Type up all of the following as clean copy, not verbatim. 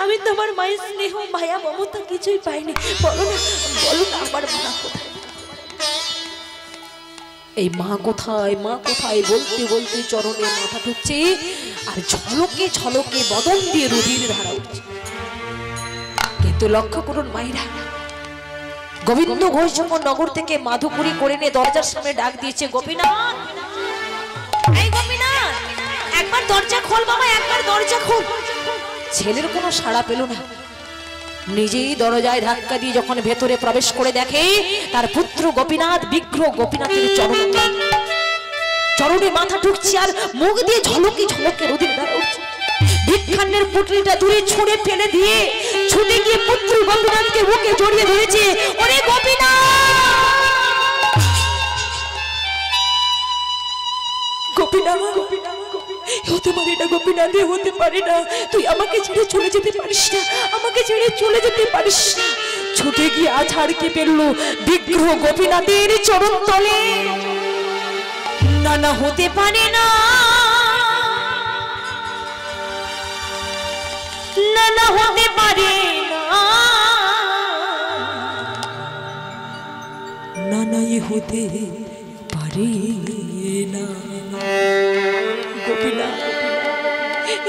আমি তোমার মায়ের স্নেহ মায়া মমতা কিছুই পাইনি। বলো না, বলো না আমার মা কোথায়? এই মা কোথায়, মা কোথায় বলতে বলতে চরণে মাথা ঠুকছে, আর ঝলকে ঝলকে বদন দিয়ে রুধির ধারা উঠছে। কিন্তু লক্ষ্য করুন মায়েরা, গোবিন্দ ঘোষ যখন নগর থেকে মাধুপুরি করে নিয়ে দরজার সামনে ডাক দিয়েছে, গোপীনাথ, এই গোপীনাথ, একবার দরজা খোল বাবা, একবার দরজা খোল। ছেলের কোনো সাড়া পেল না। নিজেই দরজায় ধাক্কা দিয়ে যখন ভেতরে প্রবেশ করে দেখে তার পুত্র গোপীনাথ বিগ্রহ গোপীনাথের চরণে মাথা ঠুকছে, আর মুখ দিয়ে ঝলকে ঝলকে রুধির ধারা উঠছে। ভিক্ষান্নের পুটলিটা দূরে ছুঁড়ে ফেলে দিয়ে ছুটে গিয়ে পুত্র গোপীনাথকে বুকে জড়িয়ে ধরেছে। ওরে গোপীনাথ, গোপীনাথ, হতে পারে না গোপীনাথ, হতে পারে না, তুই আমাকে ছেড়ে চলে যেতে পারিস না, আমাকে ছেড়ে চলে যেতে পারিস না। ছুটে গিয়ে আছাড়কে পেরলো বিগ্রহ গোপীনাথের চরণ তলে। না না, হতে পারে না, না না, হতে পারে না, না না, এ হতে পারে না গোপীনাথ,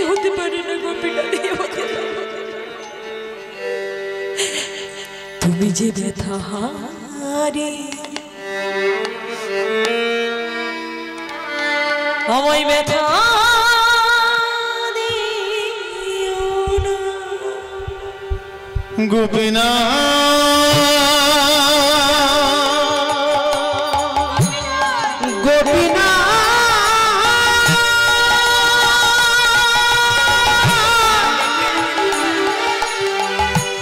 হতে পারে না গোপীনাথ, হতে পারে। তুমি যে ব্যথা হারে আমায় ব্যথা গোপীনাথ, গোপীনাথ,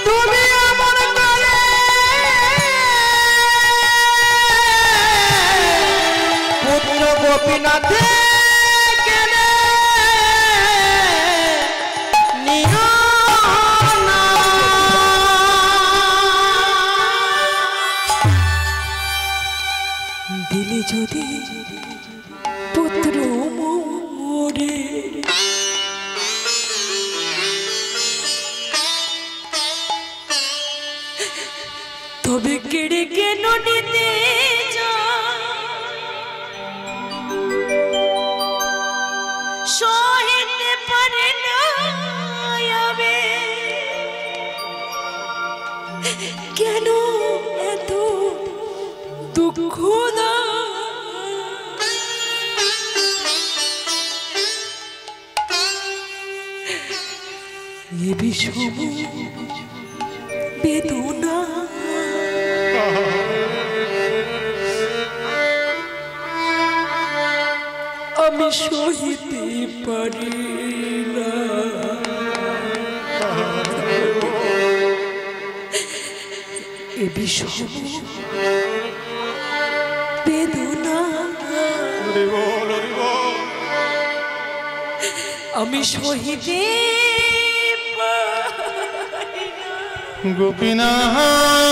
তুমি আমার গলে পুত্র গোপীনাথে কেনে নিও না। দিলে যদি পুত্র মোরে, তবে কেড়ে কেন নিতে সহিতে পারে না আমি, কেন এত দুঃখ দাও? এ বিষম বেদনা আমি সহিতে পারি না। এ বিষম বেদনা আমি সহিতে পারি না। গোপীনাথ,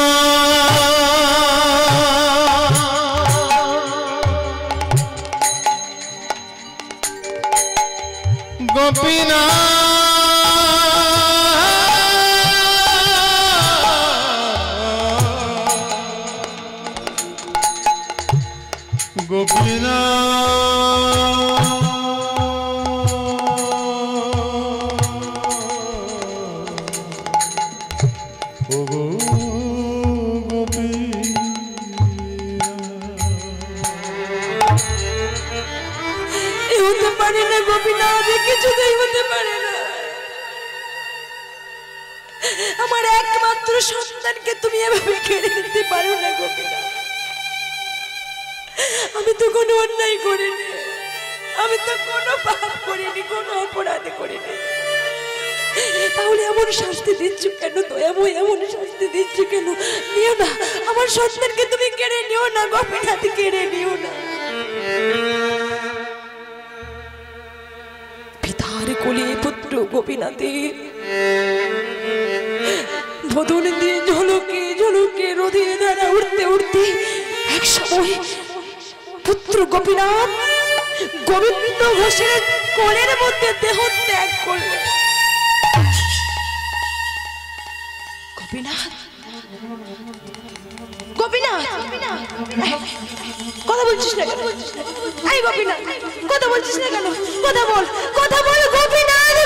গোপীনাথ, গোপীনাথ, ওগো হতে পারে না গোপীনাথ, কিছুতেই হতে পারে না। আমার একমাত্র সন্তানকে তুমি এভাবে কেড়ে নিতে পারো না গোপীনাথ। আমি তো কোনো অন্যায় করিনি, আমি তো কোনো পাপ করিনি, কোনো অপরাধ করিনি, তাহলে এমন শাস্তি দিচ্ছ কেন? দয়াময় এমন শাস্তি দিচ্ছ কেন? নিও না, আমার সন্তানকে তুমি কেড়ে নিও না গোপীনাথ, কেড়ে নিও না। পিতার কোলে পুত্র গোপীনাথে বদন দিয়ে ঝলকে ঝলকে রোদের ধারা উঠতে উঠতে এক সময় পুত্র গোপীনাথ গোবিন্দ ঘোষের কোলের মধ্যে দেহ ত্যাগ করলেন। গোপীনাথ, গোপীনাথ, কথা বলছিস না কেন? এই গোপীনাথ, কথা বলছিস না কেন? কথা বল, কথা বল গোপীনাথ,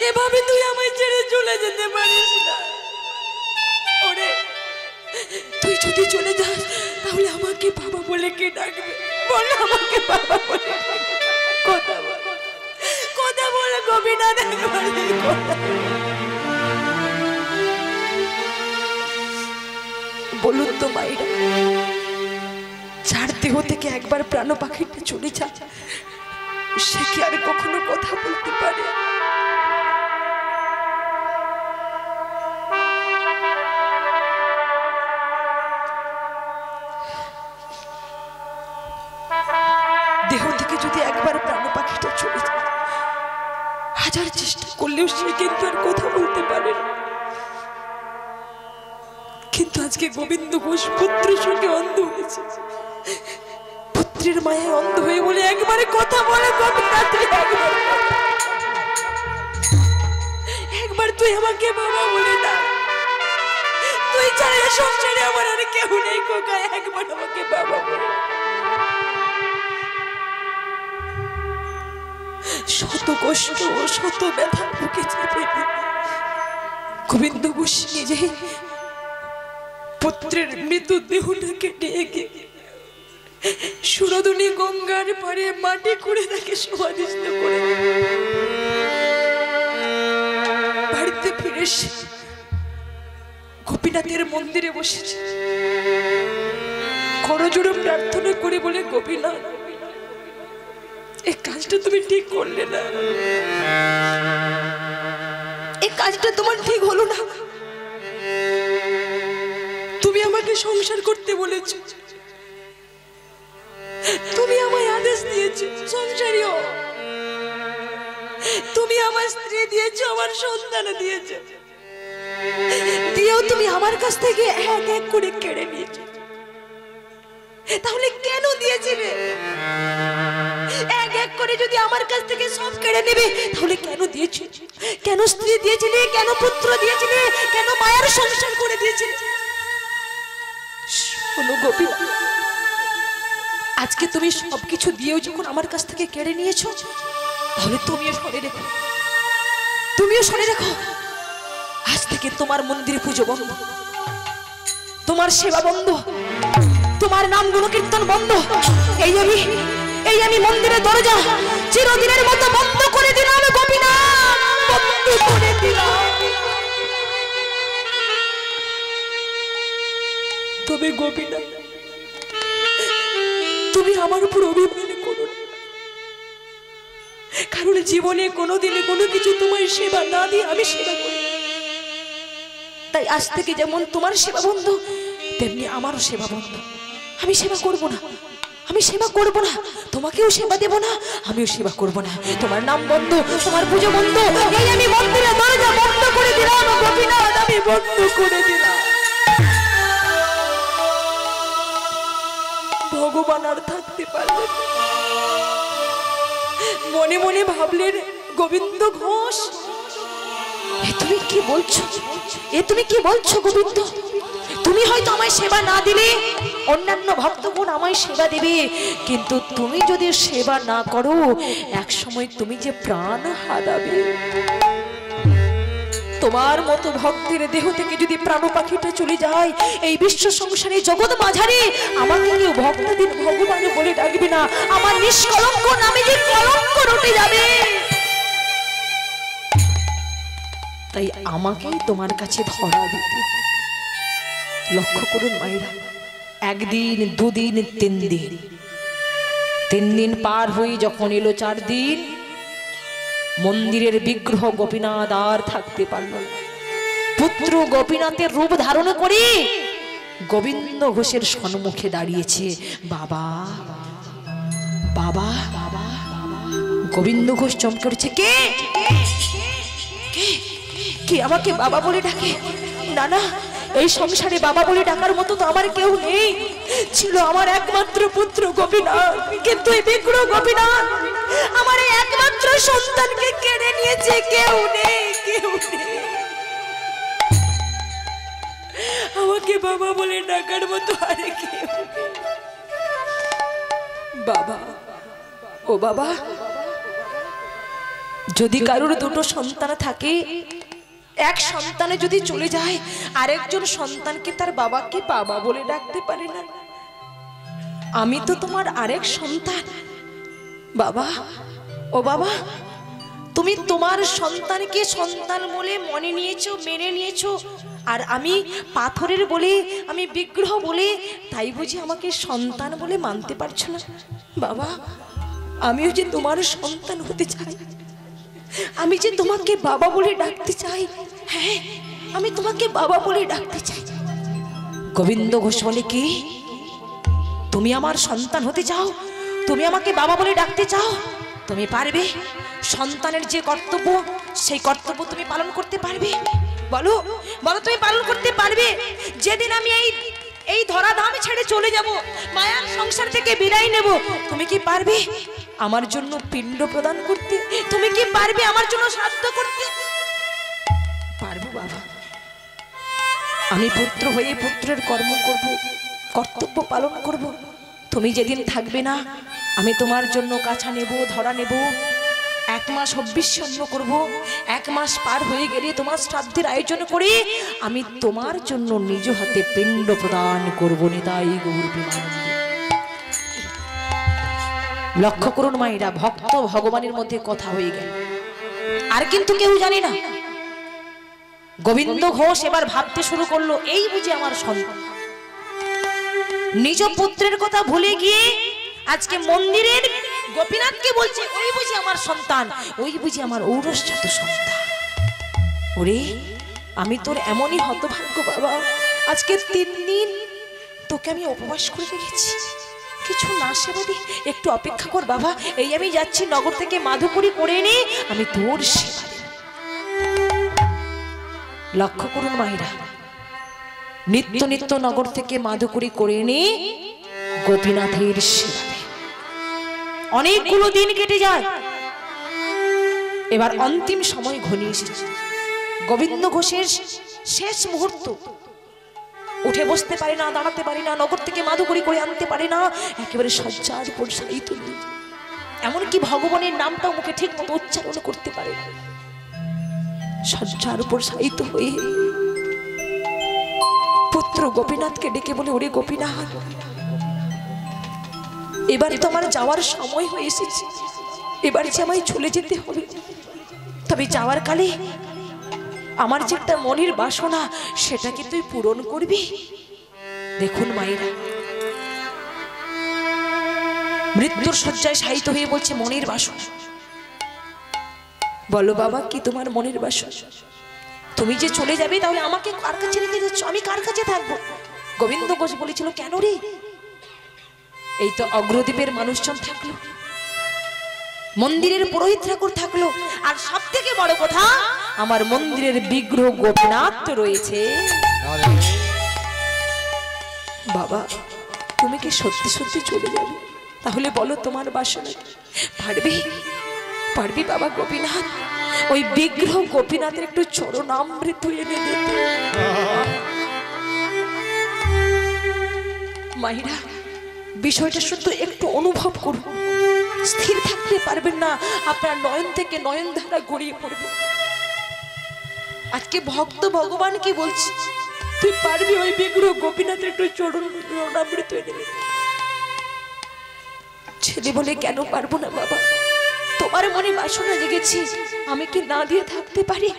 এভাবে তুই আমায় ছেড়ে চলে যেতে পারিস না। ওরে, তুই যদি চলে যাস তাহলে আমাকে বাবা বলে কে ডাকবে? বল আমাকে বাবা বলে ডাকবে। কথা বল, কথা বল গোপীনাথ, বলুন তো মাইরা, যার দেহ থেকে একবার প্রাণ পাখিটা চলে যায় সে কি আর কখনো কথা বলতে পারে? দেহ থেকে যদি একবার প্রাণ পাখিটা চলে যায়, হাজার চেষ্টা করলেও সে কিন্তু আর কথা বলতে পারে না। কিন্তু আজকে গোবিন্দ ঘোষ পুত্রের সঙ্গে অন্ধ হয়েছে, পুত্রের মায়ায় অন্ধ হয়ে বলে একবারে কথা বলে গোপীনাথ, একবার তুই আমাকে বাবা বলে ডাক। তুই ছাড়া সংসারে আমার আর কেউ নেই খোকা, একবার আমাকে বাবা বলে। শত কষ্ট, শত ব্যথা বুকে চেপে গোবিন্দ ঘোষ নিজে পুত্রের মৃত্যু দেহটাকে ডেকে সুরধুনী গঙ্গার পাড়ে মাটি করে তাকে সমাধিস্থ করে বাড়িতে ফিরে এসে গোপীনাথের মন্দিরে বসেছে, করজোড়ে প্রার্থনা করে বলে, গোপীনাথ, এই কাজটা তুমি ঠিক করলে না, এই কাজটা তোমার ঠিক হলো না। তুমি আমাকে সংসার করতে বলেছো, তুমি আমায় আদেশ দিয়েছো সংসারী হও, তুমি আমার স্ত্রী দিয়েছো, আমার সন্তান দিয়েছো, দিয়েও তুমি আমার কাছ থেকে এক এক করে কেড়ে নিয়েছো। তাহলে কেন দিয়েছিলে? এক এক করে যদি আমার কাছ থেকে সব কেড়ে নেবে তাহলে কেন দিয়েছিলে? কেন স্ত্রী দিয়েছিলে? কেন পুত্র দিয়েছিলে? কেন মায়ের সংসার করে দিয়েছিলে? শোনো গোপীনাথ, আজকে তুমি সবকিছু দিয়েও যখন আমার কাছ থেকে কেড়ে নিয়েছো, তাহলে তুমিও শুনে রেখো, তুমিও শুনে রেখো, আজ থেকে তোমার মন্দিরে পুজো বন্ধ, তোমার সেবা বন্ধ, তোমার নাম গুণকীর্তন বন্ধ। এই আমি মন্দিরের দরজা চিরদিনের মতো বন্ধ করে দিলাম গোপীনাথ, বন্ধ করে দিলাম। তবে গোপীনাথ, তুমি আমার উপর অভিমান করো না, কারণ জীবনে কোনোদিনে কোনো কিছু তোমার সেবা না দিয়ে আমি সেবা করি। তাই আজ থেকে যেমন তোমার সেবা বন্ধ, তেমনি আমারও সেবা বন্ধ। আমি সেবা করব না, আমি সেবা করব না, তোমাকেও সেবা দেব না, আমিও সেবা করব না। তোমার নাম বন্ধ, তোমার পুজো বন্ধ। এই আমি মন্দিরের দরজা বন্ধ করে দিলাম গোপীনাথ, আমি বন্ধ করে দিলাম। ভগবান আর থাকতে পারলেন, মনে মনে ভাবলেন, গোবিন্দ ঘোষ, এ তুমি কি বলছো? এ তুমি কি বলছো গোবিন্দ? তুমি হয়তো আমায় সেবা না দিলে অন্যান্য ভক্তগণ আমায় সেবা দেবে, কিন্তু তুমি যদি সেবা না করো এক সময় তুমি যে প্রাণ হারাবে। তোমার মতো ভক্তের দেহ থেকে যদি প্রাণ পাখিটা চলে যায়, এই বিশ্ব সংসারে জগৎ মাঝারে আমাকে কেউ ভক্তদের ভগবান বলে ডাকবে না, আমার নিষ্কলঙ্ক নামে যে কলঙ্ক রটে যাবে। তাই আমাকেই তোমার কাছে ধরা দিতে। লক্ষ্য করুন মায়েরা, একদিন, দুদিন, 3 দিন, 3 দিন পার হয়ে যখন এলো 4 দিন, মন্দিরের বিগ্রহ গোপীনাথ আর থাকতে পারল না। পুত্র গোপীনাথের রূপ ধারণ করে গোবিন্দ ঘোষের সম্মুখে দাঁড়িয়েছে। বাবা বাবা গোবিন্দ ঘোষ চমকে উঠেছে। কে কে আমাকে বাবা বলে ডাকে? না না, এই সংসারে বাবা বলে ডাকার মতো তো আমার কেউ নেই। ছিল আমার একমাত্র পুত্র গোপীনাথ, কিন্তু এই বিগ্রহ গোপীনাথ আমার এই একমাত্র সন্তানকে কেড়ে নিয়েছে। কেউ নেই, কেউ নেই আমাকে বাবা বলে ডাকার মতো আর কেউ। বাবা, ও বাবা, যদি কারোর দুটো সন্তান থাকে, এক সন্তানে যদি চলে যায়, আরেকজন সন্তানকে তার বাবাকে বাবা বলে ডাকতে পারে না। আমি তো তোমার আরেক সন্তান। বাবা, ও বাবা, তুমি তোমার সন্তানকে সন্তান বলে মনে নিয়েছো, মেনে নিয়েছো, আর আমি পাথরের বলে, আমি বিগ্রহ বলে, তাই বুঝি আমাকে সন্তান বলে মানতে পারছো না? বাবা, আমিও যে তোমার সন্তান হতে চাই, আমি যে তোমাকে বাবা বলে ডাকতে চাই। হ্যাঁ, আমি তোমাকে বাবা বলে ডাকতে চাই। গোবিন্দ ঘোষ বলে, কি তুমি আমার সন্তান হতে চাও? তুমি আমাকে বাবা বলে ডাকতে চাও? তুমি পারবে? সন্তানের যে কর্তব্য, সেই কর্তব্য তুমি পালন করতে পারবে? বলো বলো, তুমি পালন করতে পারবে? যেদিন আমি এই ধরাধাম ছেড়ে চলে যাব, মায়ার সংসার থেকে বিদায় নেব, তুমি কি পারবে আমার জন্য পিণ্ড প্রদান করতে? তুমি কি পারবে আমার জন্য শ্রাদ্ধ করতে? পারবো বাবা। আমি পুত্র হয়ে পুত্রের কর্ম করব, কর্তব্য পালন করব। তুমি যেদিন থাকবে না, আমি তোমার জন্য কাছা নেব, ধরা নেব, 1 মাস অভ্যস্যন্ন করব। 1 মাস পার হয়ে গেলে তোমার শ্রাদ্ধের আয়োজন করে আমি তোমার জন্য নিজ হাতে পিণ্ড প্রদান করব। নিতাই গৌর প্রেমানন্দে। লক্ষ্য করুন মায়েরা, ভক্ত ভগবানের মধ্যে কথা হয়ে গেল, আর কিন্তু কেউ জানে না। গোবিন্দ ঘোষ এবার ভাবতে শুরু করলো, এই বুঝি আমার সন্তান। নিজ পুত্রের কথা ভুলে গিয়ে আজকে মন্দিরের গোপীনাথকে বলছে, ওই বুঝি আমার সন্তান, ওই বুঝি আমার ঔরসজাত সন্তান। ওরে, আমি তোর এমনই হতভাগ্য বাবা, আজকে 3 দিন তোকে আমি উপবাস করে রেখেছি, কিছু না সেবা দি, একটু অপেক্ষা কর বাবা। এই আমি যাচ্ছি নগর থেকে মাধুকরী করে এনে আমি তোর সেবা দেব। লক্ষ্য করুন মায়েরা, নিত্য নিত্য নগর থেকে মাধুকরী করে এনে গোপীনাথের সেবা দেয়। অনেকগুলো দিন কেটে যায়, এবার অন্তিম সময় ঘনিয়ে এসেছে। গোবিন্দ ঘোষের শেষ মুহূর্ত, উঠে বসতে পারে না, দাঁড়াতে পারে না, নগর থেকে মাধুকরী করে আনতে পারে না, একেবারে শয্যার উপর শায়িত, এমনকি ভগবানের নামটাও মুখে ঠিক মতো উচ্চারণ করতে পারে না। শয্যার উপর শায়িত হয়ে পুত্র গোপীনাথকে ডেকে বলে, ওরে গোপীনাথ, এবার তো আমার যাওয়ার সময় হয়ে এসেছে, এবার যে আমায় চলে যেতে হবে, তবে যাওয়ার কালে আমার যে একটা মনের বাসনা, সেটাকে তুই পূরণ করবি। দেখুন মায়েরা, মৃত্যুর শয্যায় শায়িত হয়ে বলছে, মনের বাসনা। বলো বাবা, কি তোমার মনের বাসনা? তুমি যে চলে যাবে, তাহলে আমাকে কার কাছে রেখে যাচ্ছ? আমি কার কাছে থাকবো? গোবিন্দ ঘোষ বলেছিল, কেন রে? এই তো অগ্রদ্বীপের মানুষজন থাকলো, মন্দিরের পুরোহিত ঠাকুর থাকলো, আর সব থেকে বড় কথা, আমার মন্দিরের বিগ্রহ গোপীনাথ রয়েছে। বাবা, তুমি কি সত্যি সত্যি চলে যাবে? তাহলে বলো তোমার বাসনা পারবি? পারবি বাবা গোপীনাথ? ওই বিগ্রহ গোপীনাথের একটু চরণামৃত এনে দিতে। মাহিরা, বিষয়টা শুধু একটু অনুভব করুন, স্থির থাকতে পারবেন না, আপনার নয়ন থেকে নয়ন ধারা গড়িয়ে পড়বে। আজকে ভক্ত ভগবান কি বলছে, তুই পারবি ওই বিগ্রহ গোপীনাথের একটু চরণামৃত এনে দিতে? ছেলে বলে, কেন পারবো না বাবা, তোমার মনে বাসনা জেগেছি, আমি কি না দিয়ে থাকতে পারি?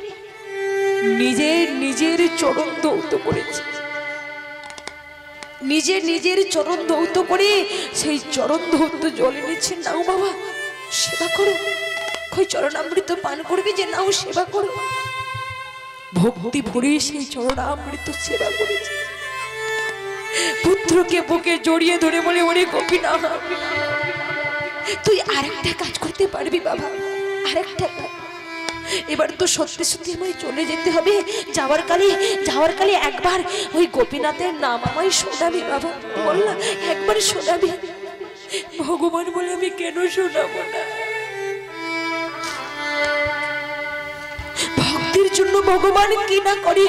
নিজের চরণ দৌত করেছি, নিজের চরণ দৌত করে সেই চরণ দৌত জল এনেছে, নাও বাবা সেবা করো। কই চরণামৃত পান করবি যে, নাও সেবা করো। ভক্তি ভরে সেই চরণামৃত সেবা করেছে। পুত্রকে বুকে জড়িয়ে ধরে বলে, ওরে গোপীনাথ, তুই আরেকটা কাজ করতে পারবি বাবা, আরেকটা। এবার তো সত্যি সত্যি আমায় চলে যেতে হবে। যাওয়ার কালে একবার ওই গোপীনাথের নাম আমায় শোনাবি বাবা, বল না একবার শোনাবি। ভগবান বলে, আমি কেন শোনাবো না? ভক্তির জন্য ভগবান কি না করে।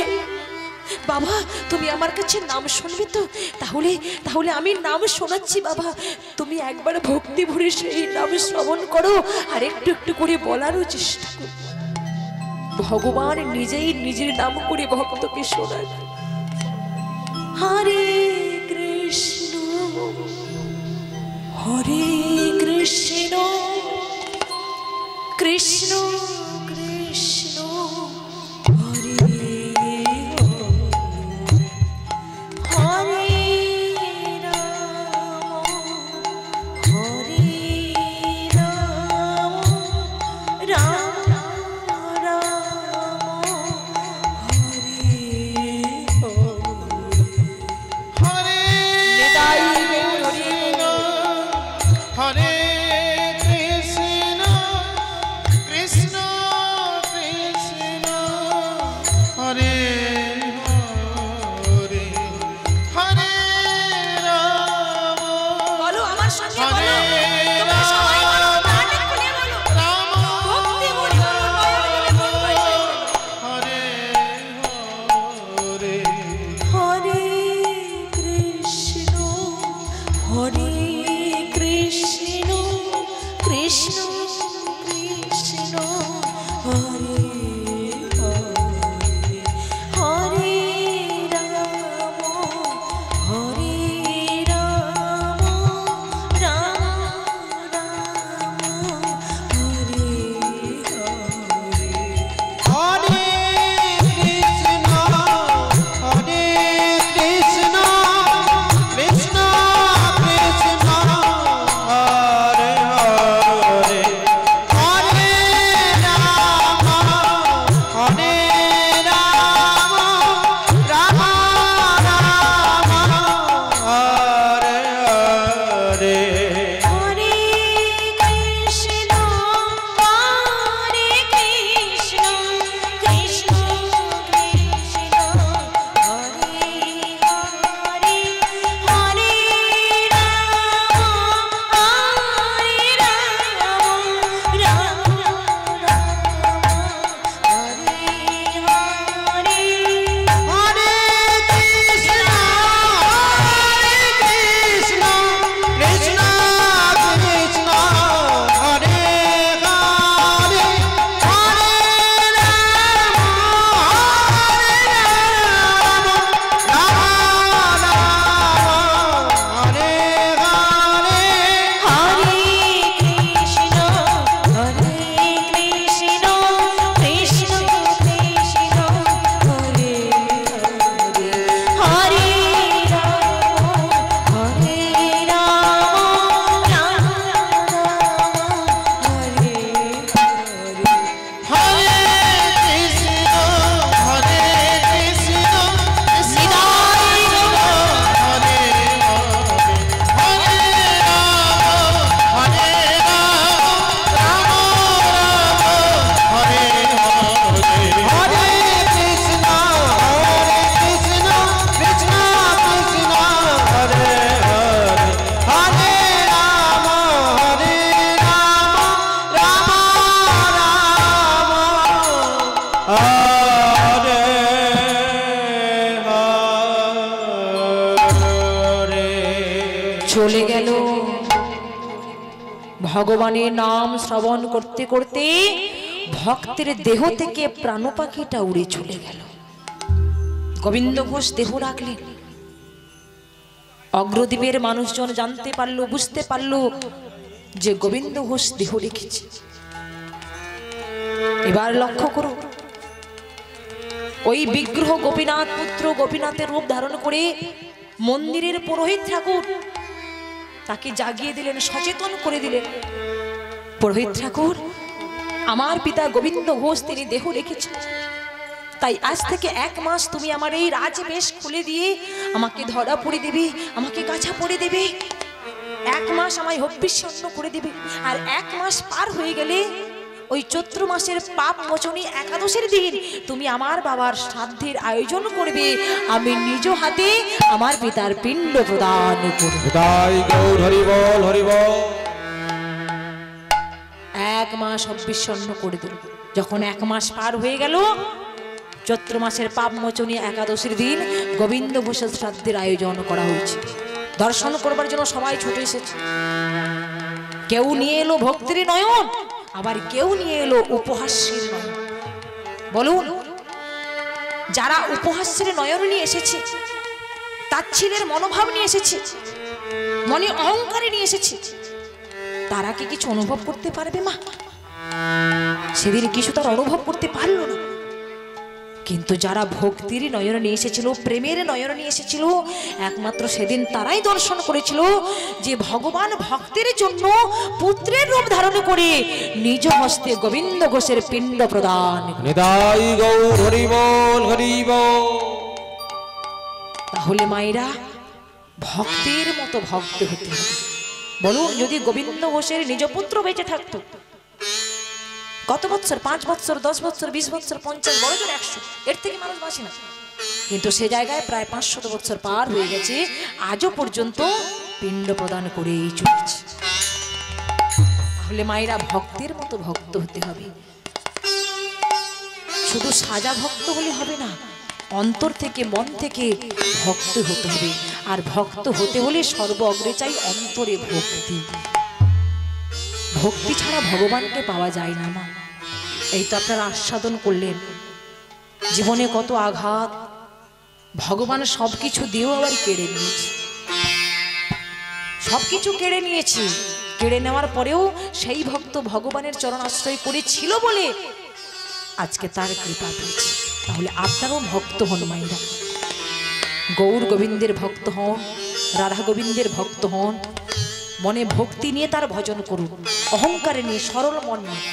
বাবা তুমি আমার কাছে নাম শুনবে তো? তাহলে আমি নাম শোনাচ্ছি বাবা, তুমি একবার ভক্তি ভরে সেই নাম শ্রবণ করো, আর একটু একটু করে বলারও চেষ্টা করো। ভগবান নিজেই নিজের নাম করে ভক্তকে শোনায়। হরে কৃষ্ণ হরে কৃষ্ণ কৃষ্ণ কৃষ্ণ হরে হরে রাম হরে রাম রাম রাম হরে হরে নিতাই হরে কৃষ্ণ কৃষ্ণ কৃষ্ণ হরে হরে হরে রাম বলো আমার সঙ্গে বলো, হরে তোমরা সবাই বলো, প্রাণ খুলে বলো, রাম ভক্তি ভরে বলো, নয়ন বলে বলবো। হরে হরে হরে কৃষ্ণ হরে কৃষ্ণ কৃষ্ণ কৃষ্ণ হরে হরে হরে রাম হরে রাম রাম রাম হরে হরে। হরে কৃষ্ণ হরে কৃষ্ণ কৃষ্ণ কৃষ্ণ হরে হরে হরে রাম হরে রাম রাম রাম হরে হরে হরে কৃষ্ণ কৃষ্ণ কৃষ্ণ হরে হরে হরে রাম রাম চলে গেল। ভগবানের নাম শ্রবণ করতে করতে ভক্তের দেহ থেকে প্রাণ পাখিটা উড়ে চলে গেল। গোবিন্দ ঘোষ দেহ রাখলেন। অগ্রদ্বীপের মানুষজন জানতে পারলো, বুঝতে পারলো যে গোবিন্দ ঘোষ দেহ রেখেছে। এবার লক্ষ্য করো, ওই বিগ্রহ গোপীনাথ পুত্র গোপীনাথের রূপ ধারণ করে মন্দিরের পুরোহিত ঠাকুর তাকে জাগিয়ে দিলেন, সচেতন করে দিলেন। পুরোহিত ঠাকুর, আমার পিতা গোবিন্দ ঘোষ তিনি দেহ রেখেছেন, তাই আজ থেকে 1 মাস তুমি আমার এই রাজবেশ খুলে দিয়ে আমাকে ধরা পড়ে দেবে, আমাকে গাছা পড়ে দেবে। 1 মাস আমায় হব্বিষ্যন্ন করে দেবে। আর 1 মাস পার হয়ে গেলে ওই চৈত্র মাসের পাপ মোচনী একাদশীর দিন তুমি আমার বাবার শ্রাদ্ধের আয়োজন করবে। আমি নিজ হাতে আমার পিতার পিণ্ড প্রদান করব। তাই গৌর হরি বল, হরি বল। 1 মাস হব্বিষ্যন্ন করে দিল। যখন 1 মাস পার হয়ে গেল, চৈত্র মাসের পাপ মোচনী একাদশীর দিন গোবিন্দ ঘোষের শ্রাদ্ধের আয়োজন করা হয়েছে। দর্শন করবার জন্য সবাই ছুটে এসেছে। কেউ নিয়ে এলো ভক্তির নয়ন, আবার কেউ নিয়ে এলো উপহাসের নয়ন। বলুন, যারা উপহাসের নয়ন নিয়ে এসেছে, তাচ্ছিলের মনোভাব নিয়ে এসেছে, মনে অহংকারে নিয়ে এসেছে, তারা কি কিছু অনুভব করতে পারবে মা? সেদিন কিছু তার অনুভব করতে পারলো না। কিন্তু যারা ভক্তির নয়ন নিয়ে এসেছিল, প্রেমের নয়ন নিয়ে এসেছিল, একমাত্র সেদিন তারাই দর্শন করেছিল যে ভগবান ভক্তের জন্য পুত্রের রূপ ধারণ করে নিজ হস্তে গোবিন্দ ঘোষের পিণ্ড প্রদান। নিতাই গৌর হরি বল, হরি বল। তাহলে মায়েরা ভক্তের মতো ভক্ত হতে হবে। বলুন, যদি গোবিন্দ ঘোষের নিজ পুত্র বেঁচে থাকতো, কত বছর? 5 বছর, 10 বছর, 20 বছর, 50, বড় জোর 100, এর থেকে মানুষ বাঁচে না। কিন্তু সে জায়গায় প্রায় 500 বছর পার হয়ে গেছে, আজও পর্যন্ত পিণ্ড প্রদান করেই চলেছে। তাহলে মায়েরা ভক্তের মতো ভক্ত হতে হবে। শুধু সাজা ভক্ত হলে হবে না, অন্তর থেকে মন থেকে ভক্ত হতে হবে। আর ভক্ত হতে হলে সর্ব অগ্রে চাই অন্তরে ভক্তি। ভক্তি ছাড়া ভগবানকে পাওয়া যায় না মা। এই তো আপনারা আস্বাদন করলেন, জীবনে কত আঘাত, ভগবান সবকিছু দিয়েও আবার কেড়ে নিয়েছে। সবকিছু কেড়ে নিয়েছে, কেড়ে নেওয়ার পরেও সেই ভক্ত ভগবানের চরণ আশ্রয় করেছিল বলে আজকে তার কৃপা পেয়েছে। তাহলে আপনারাও ভক্ত হন মায়েরা, গৌর গোবিন্দের ভক্ত হন, রাধা গোবিন্দের ভক্ত হন। মনে ভক্তি নিয়ে তার ভজন করুন, অহংকারে নিয়ে, সরল মন নিয়ে।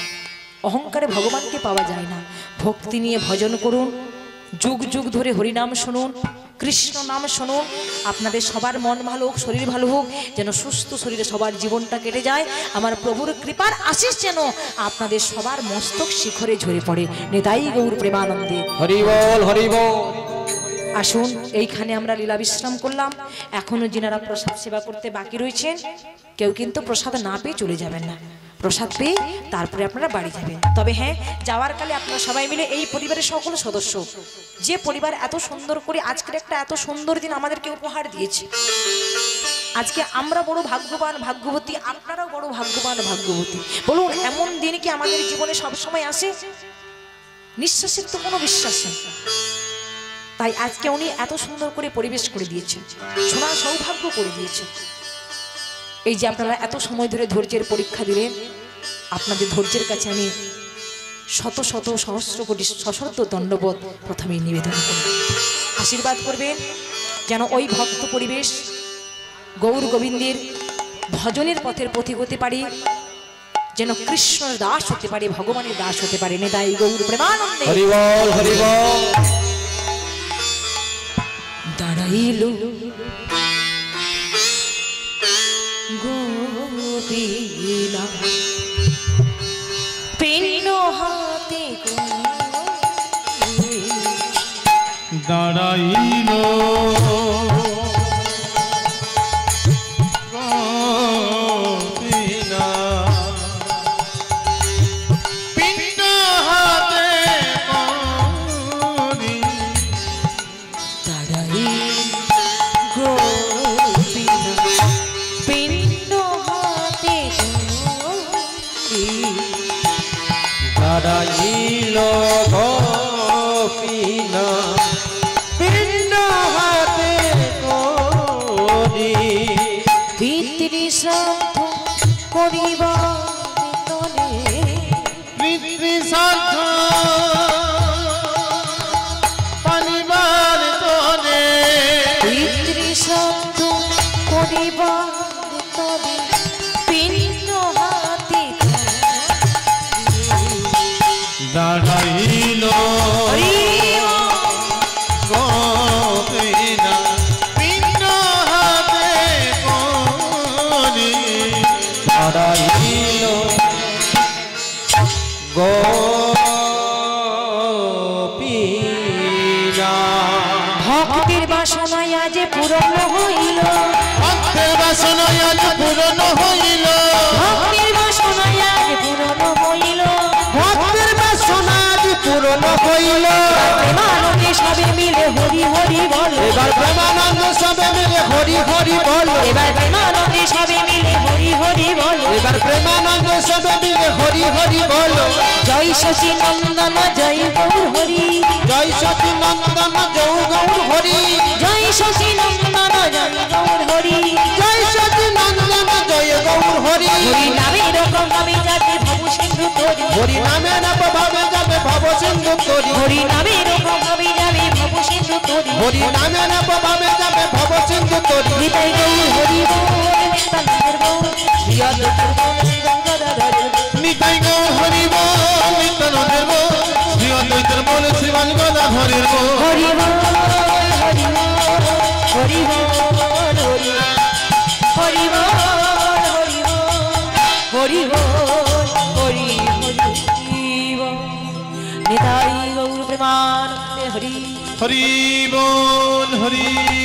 অহংকারে ভগবানকে পাওয়া যায় না। ভক্তি নিয়ে ভজন করুন, যুগ যুগ ধরে হরিনাম শুনুন, কৃষ্ণ নাম শুনুন। আপনাদের সবার মন ভালো হোক, শরীর ভালো হোক, যেন সুস্থ শরীরে সবার জীবনটা কেটে যায়। আমার প্রভুর কৃপার আশীষ যেন আপনাদের সবার মস্তক শিখরে ঝরে পড়ে। নিতাই গৌর প্রেমানন্দে, হরি বল, হরি বল। আসুন, এইখানে আমরা লীলা বিশ্রাম করলাম। এখনো যিনারা প্রসাদ সেবা করতে বাকি রয়েছেন, কেউ কিন্তু প্রসাদ না পেয়ে চলে যাবেন না। প্রসাদ পেয়ে তারপরে আপনারা বাড়ি যাবেন। তবে হ্যাঁ, যাওয়ার কালে আপনারা সবাই মিলে এই পরিবারের সকল সদস্য, যে পরিবার এত সুন্দর করে আজকের একটা এত সুন্দর দিন আমাদেরকে উপহার দিয়েছে, আজকে আমরা বড় ভাগ্যবান ভাগ্যবতী, আপনারাও বড় ভাগ্যবান ভাগ্যবতী। বলুন, এমন দিন কি আমাদের জীবনে সবসময় আসে? নিঃশ্বাসের তো কোনো বিশ্বাস নেই। তাই আজকে উনি এত সুন্দর করে পরিবেশ করে দিয়েছেন, সোনার সৌভাগ্য করে দিয়েছেন। এই যে আপনারা এত সময় ধরে ধৈর্যের পরীক্ষা দিলেন, আপনাদের ধৈর্যের কাছে আমি শত শত সহস্র কোটি সশর্ত দণ্ডবোধ প্রথমেই নিবেদন করি। আশীর্বাদ করবেন যেন ওই ভক্ত পরিবেশ গৌর গোবিন্দের ভজনের পথের পথিক হতে পারি, যেন কৃষ্ণের দাস হতে পারে, ভগবানের দাস হতে পারে। নিতাই গৌর প্রেমানন্দে, হরি বল, হরি বল। দাঁড়াইল গোপীনা পিণ্ড হাতে, দাঁড়াইল গোপীনা পিণ্ড হাতে করি। দাঁড়াইল গোপীনা পিণ্ড হাতে, দাঁড়াইল গোপীনা পিণ্ড হাতে করি। পিতৃ শ্রাদ্ধ করিবার তলে, পিতৃ শ্রাদ্ধ পানিবার তলে, পিতৃ শ্রাদ্ধ করিবার তলে পিণ্ড হাতে দাঁড়াইল হরি রাম ভক্তের বাসনায় আজ পূরণ হইল ভক্তের বাসনায় আজ পূরণ হইল ভক্তের বাসনায় আজ পূরণ হইল ভক্তের বাসনা আজ পূরণ হইল প্রেমানন্দে সবে মিলে হরি হরি বল এবার প্রেমানন্দ সবে মিলে হরি হরি বল এবার প্রেমানন্দে সবে মিলে হরি হরি বল এবার প্রেমানন্দ সবে মিলে হরি হরি বল জয় শশী নন্দন জয় গৌর হরি জয় সতী নন্দন জয় গৌর হরি জয় শশী নন্দন জয় গৌর হরি জয় সতী নন্দন জয় গৌর হরি হরি নামের প্রভাবে যাবে ভব সিন্ধু তরি হরি নামে ভাবে যাবে ভব সিন্ধু তরি হরি নামের প্রভাবে যাবে ভব সিন্ধু তরি হরি নামে ভাবে যাবে ভব সিন্ধু তরি নিতাই গৌর হরি বল নিতাই গৌর প্রিয় দত্তর নিতাই গৌর হরি বল নিত্যানন্দের বল শ্রী অদ্বৈতের বল শ্রীমান গদাধরের বল হরি বল হরি বল হরি বল হরি বল হরি বল হরি বল নিতাই গৌর প্রেমানন্দে হরি হরি বল হরি